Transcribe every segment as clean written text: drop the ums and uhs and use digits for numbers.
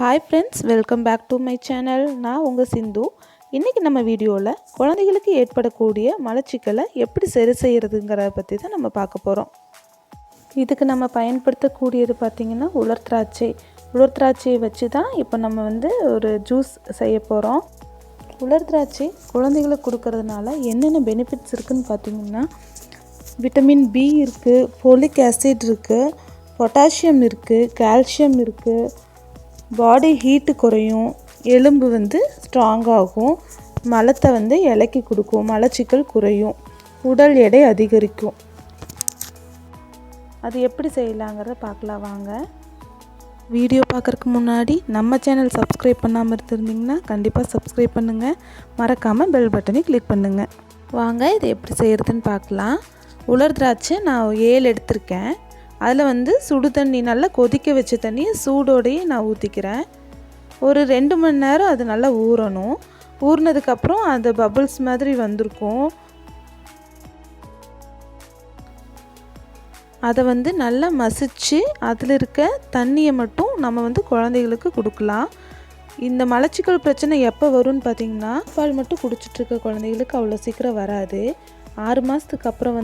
Hi friends, welcome back to my channel. நான் உங்கள் சிந்து. இன்றைக்கி நம்ம வீடியோவில் குழந்தைகளுக்கு ஏற்படக்கூடிய மலச்சிக்கலை எப்படி சரி செய்கிறதுங்கிறத பற்றி தான் நம்ம பார்க்க போகிறோம். இதுக்கு நம்ம பயன்படுத்தக்கூடியது பார்த்திங்கன்னா உலர் திராட்சையை வச்சு தான் இப்போ நம்ம ஒரு ஜூஸ் செய்ய போகிறோம். உலர் திராட்சை குழந்தைகளுக்கு கொடுக்கறதுனால என்னென்ன பெனிஃபிட்ஸ் இருக்குதுன்னு பார்த்திங்கன்னா, விட்டமின் பி இருக்குது, ஃபோலிக் ஆசிட் இருக்குது, பொட்டாசியம் இருக்குது, கால்சியம் இருக்குது, பாடி ஹீட்டு குறையும், எலும்பு ஸ்ட்ராங்காகும், மலத்தை இலக்கி கொடுக்கும், மலச்சிக்கல் குறையும், உடல் எடை அதிகரிக்கும். அது எப்படி செய்யலாங்கிறத பார்க்கலாம் வாங்க. வீடியோ பார்க்குறதுக்கு முன்னாடி நம்ம சேனல் சப்ஸ்கிரைப் பண்ணாமல் இருந்திருந்தீங்கன்னா கண்டிப்பாக சப்ஸ்கிரைப் பண்ணுங்கள். மறக்காமல் பெல் பட்டனை கிளிக் பண்ணுங்கள். வாங்க இதை எப்படி செய்கிறதுன்னு பார்க்கலாம். உலர் திராட்சை நான் 7 எடுத்திருக்கேன். அதில் சுடு தண்ணி, நல்லா கொதிக்க வச்ச தண்ணியை சூடோடையே நான் ஊற்றிக்கிறேன். ஒரு 2 மணி நேரம் அது நல்லா ஊறணும். ஊறினதுக்கப்புறம் அந்த பபிள்ஸ் மாதிரி வந்திருக்கும். அதை நல்லா மசிச்சு அதில் இருக்க தண்ணியை மட்டும் நம்ம குழந்தைகளுக்கு கொடுக்கலாம். இந்த மலச்சிக்கல் பிரச்சனை எப்போ வரும்னு பார்த்திங்கன்னா, பால் மட்டும் குடிச்சிட்ருக்க குழந்தைகளுக்கு அவ்வளோ சீக்கிரம் வராது. 6 மாதத்துக்கு அப்புறம்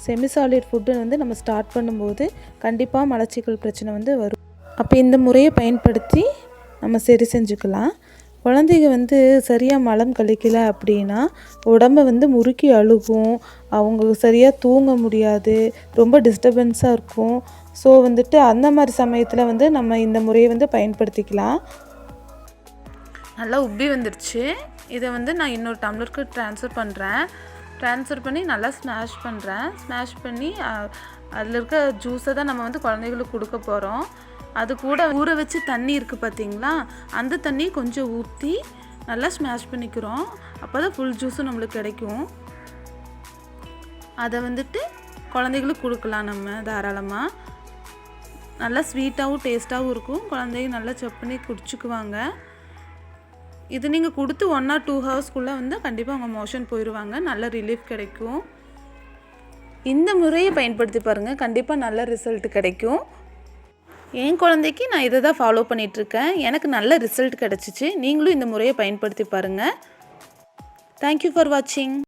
செமி சாலிட் ஃபுட்டு நம்ம ஸ்டார்ட் பண்ணும்போது கண்டிப்பாக மலச்சிக்கல் பிரச்சனை வரும். அப்போ இந்த முறையை பயன்படுத்தி நம்ம சரி செஞ்சுக்கலாம். குழந்தைங்க சரியாக மலம் கழிக்கலை அப்படின்னா உடம்பை முறுக்கி அழுகும், அவங்க சரியாக தூங்க முடியாது, ரொம்ப டிஸ்டர்பன்ஸாக இருக்கும். ஸோ அந்த மாதிரி சமயத்தில் நம்ம இந்த முறையை பயன்படுத்திக்கலாம். நல்லா உப்பி வந்துடுச்சு. இதை நான் இன்னொரு டம்ளருக்கு ட்ரான்ஸ்ஃபர் பண்ணி நல்லா ஸ்மாஷ் பண்ணி அதில் இருக்க ஜூஸை தான் நம்ம குழந்தைகளுக்கு கொடுக்க போகிறோம். அது கூட ஊற வச்சு தண்ணி இருக்குது பார்த்திங்களா, அந்த தண்ணி கொஞ்சம் ஊற்றி நல்லா ஸ்மாஷ் பண்ணிக்கிறோம். அப்போ தான் ஃபுல் ஜூஸும் நம்மளுக்கு கிடைக்கும். அதை குழந்தைகளுக்கு கொடுக்கலாம் நம்ம தாராளமாக. நல்லா ஸ்வீட்டாகவும் டேஸ்ட்டாகவும் இருக்கும். குழந்தைங்க நல்லா செப் பண்ணி குடிச்சுக்குவாங்க. இது நீங்கள் கொடுத்து 1 or 2 ஹவர்ஸ்க்குள்ளே கண்டிப்பாக அவங்க மோஷன் போயிடுவாங்க. நல்ல ரிலீஃப் கிடைக்கும். இந்த முறையை பயன்படுத்தி பாருங்கள், கண்டிப்பாக நல்ல ரிசல்ட் கிடைக்கும். என் குழந்தைக்கு நான் இதை தான் ஃபாலோ பண்ணிகிட்ருக்கேன். எனக்கு நல்ல ரிசல்ட் கிடச்சிச்சு. நீங்களும் இந்த முறையை பயன்படுத்தி பாருங்கள். தேங்க்யூ ஃபார் வாட்சிங்.